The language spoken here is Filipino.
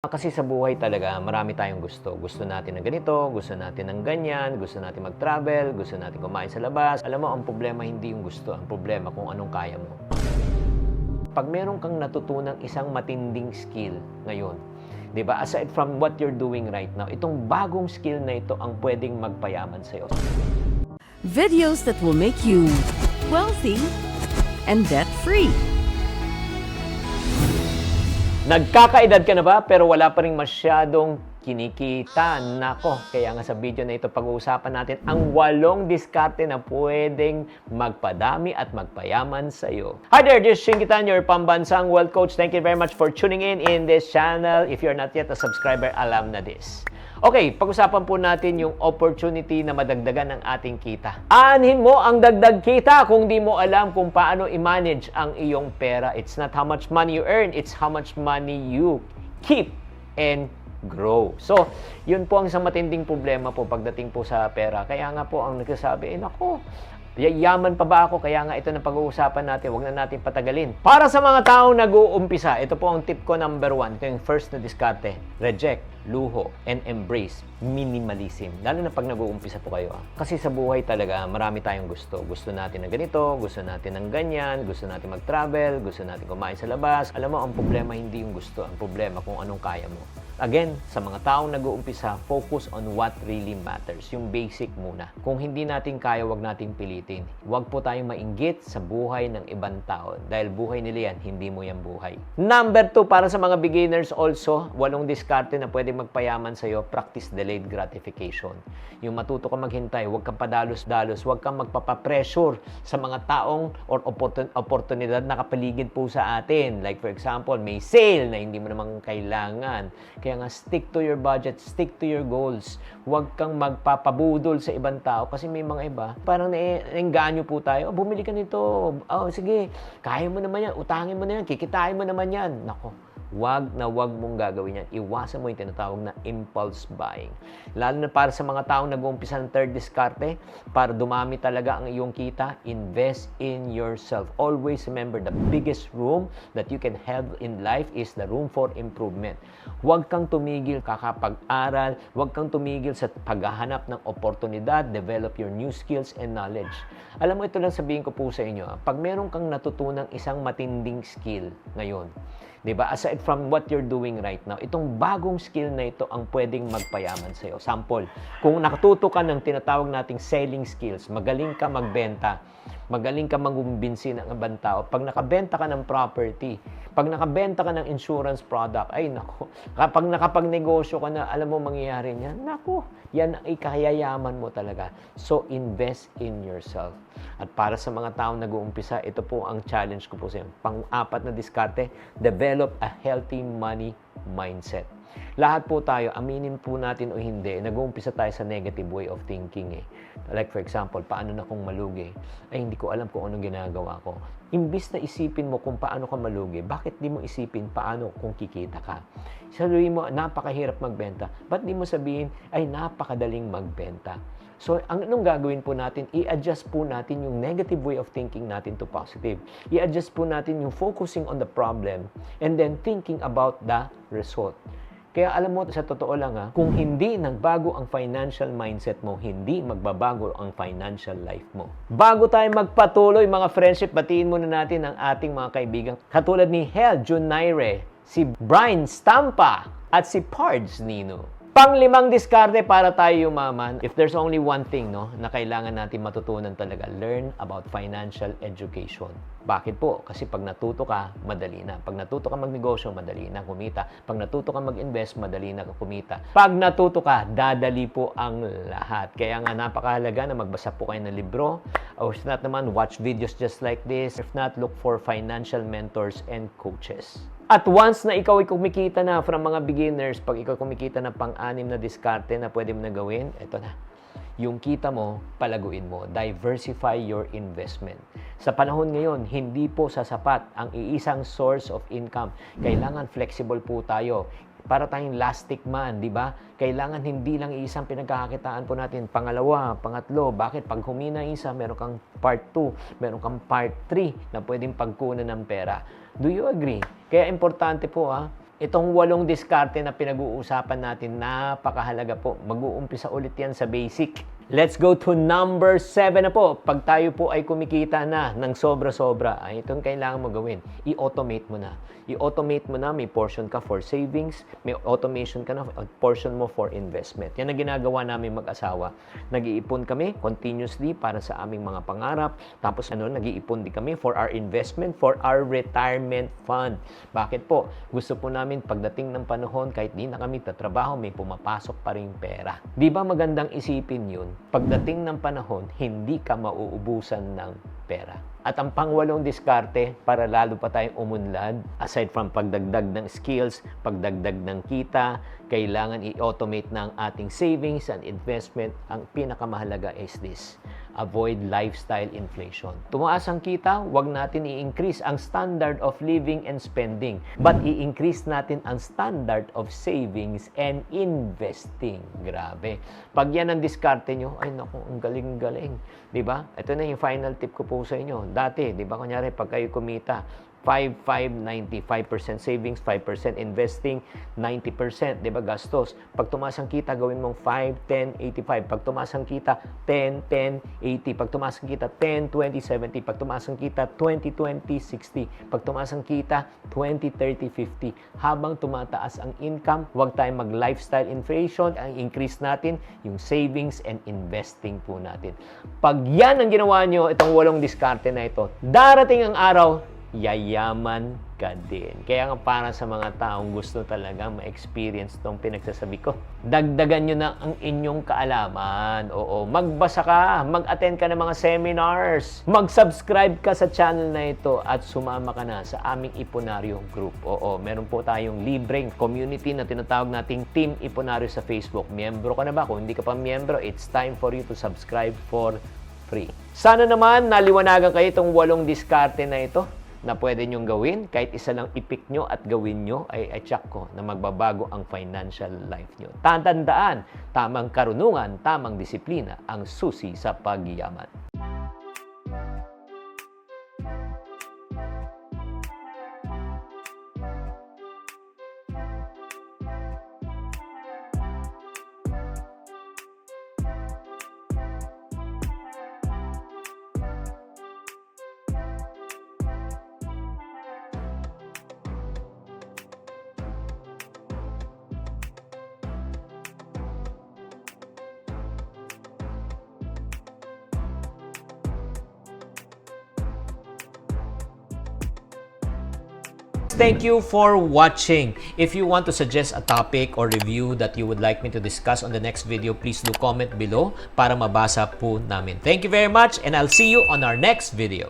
Kasi sa buhay talaga, marami tayong gusto. Gusto natin ng ganito, gusto natin ng ganyan, gusto natin mag-travel, gusto natin kumain sa labas. Alam mo, ang problema hindi yung gusto, ang problema kung anong kaya mo. Pag meron kang natutunang isang matinding skill ngayon, di ba? Aside from what you're doing right now, itong bagong skill na ito ang pwedeng magpayaman sa'yo. Videos that will make you wealthy and debt-free. Nagkakaedad ka na ba pero wala pa rin masyadong kinikita? Nako, kaya nga sa video na ito pag-uusapan natin ang 8 diskarte na pwedeng magpadami at magpayaman sa iyo. Hi there, this is Shingitan, your pambansang wealth coach. Thank you very much for tuning in this channel. If you're not yet a subscriber, alam na this. Okay, pag-usapan po natin yung opportunity na madagdagan ng ating kita. Aanhin mo ang dagdag kita kung di mo alam kung paano i-manage ang iyong pera. It's not how much money you earn, it's how much money you keep and grow. So, yun po ang isang matinding problema po pagdating po sa pera. Kaya nga po ang nagsasabi, nako, yaman pa ba ako? Kaya nga ito na pag-uusapan natin, huwag na natin patagalin. Para sa mga taong nag-uumpisa, ito po ang tip ko number 1. Ito yung first na diskarte. Reject, luho, and embrace minimalism. Lalo na pag nag-uumpisa po kayo. Kasi sa buhay talaga, marami tayong gusto. Gusto natin ng ganito, gusto natin ng ganyan, gusto natin mag-travel, gusto natin kumain sa labas. Alam mo, ang problema hindi yung gusto. Ang problema kung anong kaya mo. Again, sa mga taong nag-uumpisa, focus on what really matters. Yung basic muna. Kung hindi natin kaya, wag nating pilitin. Huwag po tayong mainggit sa buhay ng ibang tao. Dahil buhay nila yan, hindi mo yan buhay. Number 2, para sa mga beginners also, 8 diskarte na pwede magpayaman sa'yo, practice delayed gratification. Yung matuto ka maghintay, huwag kang padalos-dalos, huwag kang magpapapressure sa mga taong or oportunidad na kapaligid po sa atin. Like for example, may sale na hindi mo namang kailangan. Kaya nga, stick to your budget, stick to your goals. Huwag kang magpapabudol sa ibang tao kasi may mga iba, parang naengganyo po tayo. Bumili ka nito. Sige, kaya mo naman yan. Utangin mo na yan. Kikitain mo naman yan. Nako, wag mong gagawin yan. Iwasan mo yung tinatawag na impulse buying. Lalo na para sa mga taong nag-uumpisa ng third diskarte, para dumami talaga ang iyong kita, invest in yourself. Always remember, the biggest room that you can have in life is the room for improvement. Huwag kang tumigil kakapag-aral, huwag kang tumigil sa paghahanap ng oportunidad, develop your new skills and knowledge. Alam mo, ito lang sabihin ko po sa inyo, pag meron kang natutunang isang matinding skill ngayon, diba? Aside from what you're doing right now, itong bagong skill na ito ang pwedeng magpayaman sa'yo. Sample, kung nakatuto ka ng tinatawag nating selling skills, magaling ka magbenta, magaling ka magumbinsi ng ibang tao. Pag nakabenta ka ng property, pag nakabenta ka ng insurance product, ay naku, kapag nakapagnegosyo ka na, alam mo mangyayari niyan, naku, yan ang ikayayaman mo talaga. So, invest in yourself. At para sa mga taong nag-uumpisa, ito po ang challenge ko po sa inyo. Pang-apat na diskarte, develop a healthy money mindset. Lahat po tayo, aminin po natin o hindi, nag-uumpisa tayo sa negative way of thinking. Like for example, paano na kung malugi? Ay, hindi ko alam kung anong ginagawa ko. Imbis na isipin mo kung paano ka malugi, bakit di mo isipin paano kung kikita ka? Sabihin mo, napakahirap magbenta. Ba't di mo sabihin, ay napakadaling magbenta? So, anong gagawin po natin? I-adjust po natin yung negative way of thinking natin to positive. I-adjust po natin yung focusing on the problem and then thinking about the result. Kaya alam mo, sa totoo lang kung hindi nagbago ang financial mindset mo, hindi magbabago ang financial life mo. Bago tayo magpatuloy mga friendship, batiin muna natin ang ating mga kaibigan. Katulad ni Hel Junaire, si Brian Stampa, at si Pards Nino. Pang-5 diskarte para tayo yumaman. If there's only one thing na kailangan natin matutunan talaga, learn about financial education. Bakit po? Kasi pag natuto ka, madali na. Pag natuto ka magnegosyo, madali na kumita. Pag natuto ka mag-invest, madali na kumita. Pag natuto ka, dadali po ang lahat. Kaya nga napakahalaga na magbasa po kayo ng libro. Or if not naman, watch videos just like this. If not, look for financial mentors and coaches. At once na ikaw ay kumikita na from mga beginners, pag ikaw kumikita na pang-6 na diskarte na pwede mo na gawin, eto na. Yung kita mo, palaguin mo. Diversify your investment. Sa panahon ngayon, hindi po sasapat ang iisang source of income. Kailangan flexible po tayo. Para tayong elastic man, di ba? Kailangan hindi lang iisang pinagkakakitaan po natin. Pangalawa, pangatlo, bakit? Pag humina isa, meron kang part 2, meron kang part 3 na pwedeng pagkunan ng pera. Do you agree? Kaya importante po Itong 8 diskarte na pinag-uusapan natin, napakahalaga po. Mag-uumpisa ulit yan sa basic. Let's go to number 7 na po. Pag tayo po ay kumikita na ng sobra-sobra, ay itong kailangan mo gawin. I-automate mo na. I-automate mo na, may portion ka for savings, may automation ka na, portion mo for investment. Yan ang ginagawa namin mag-asawa. Nag-iipon kami continuously para sa aming mga pangarap. Tapos nag-iipon din kami for our investment, for our retirement fund. Bakit po? Gusto po namin pagdating ng panahon, kahit di na kami tatrabaho, may pumapasok pa rin pera. Di ba magandang isipin yun? Pagdating ng panahon, hindi ka mauubusan ng pera. At ang pang-8 diskarte, para lalo pa tayong umunlad, aside from pagdagdag ng skills, pagdagdag ng kita, kailangan i-automate ng ating savings and investment. Ang pinakamahalaga is this: avoid lifestyle inflation. Tumaas ang kita, wag natin i-increase ang standard of living and spending, but i-increase natin ang standard of savings and investing. Grabe. Pag yan ang diskarte nyo, ay naku, ang galing-galing. Diba? Ito na yung final tip ko po sa inyo. Dati, diba, kunyari, pag kayo kumita, 5-5-90, 5% savings, 5% investing, 90%, di ba, gastos. Pag tumaas ang kita, gawin mong 5-10-85. Pag tumaas ang kita, 10-10-80. Pag tumaas ang kita, 10-20-70. Pag tumaas ang kita, 20-20-60. Pag tumaas ang kita, 20-30-50. Habang tumataas ang income, huwag tayong mag-lifestyle inflation. Ang increase natin, yung savings and investing po natin. Pag yan ang ginawa nyo, itong 8 diskarte na ito, darating ang araw, yayaman ka din. Kaya nga para sa mga taong gusto talaga ma-experience itong pinagsasabi ko, dagdagan nyo na ang inyong kaalaman. Oo, magbasa ka, mag-attend ka ng mga seminars, mag-subscribe ka sa channel na ito at sumama ka na sa aming Iponaryo Group. Oo, meron po tayong libreng community na tinatawag nating Team Iponaryo sa Facebook. Miyembro ka na ba? Kung hindi ka pa miyembro, it's time for you to subscribe for free. Sana naman naliwanagan kayo itong 8 diskarte na ito na pwede nyong gawin. Kahit isa lang i-pick nyo at gawin nyo, ay check ko na magbabago ang financial life nyo. Tandaan, tamang karunungan, tamang disiplina ang susi sa pagyaman. Thank you for watching. If you want to suggest a topic or review that you would like me to discuss on the next video, please do comment below para mabasa po namin. Thank you very much and I'll see you on our next video.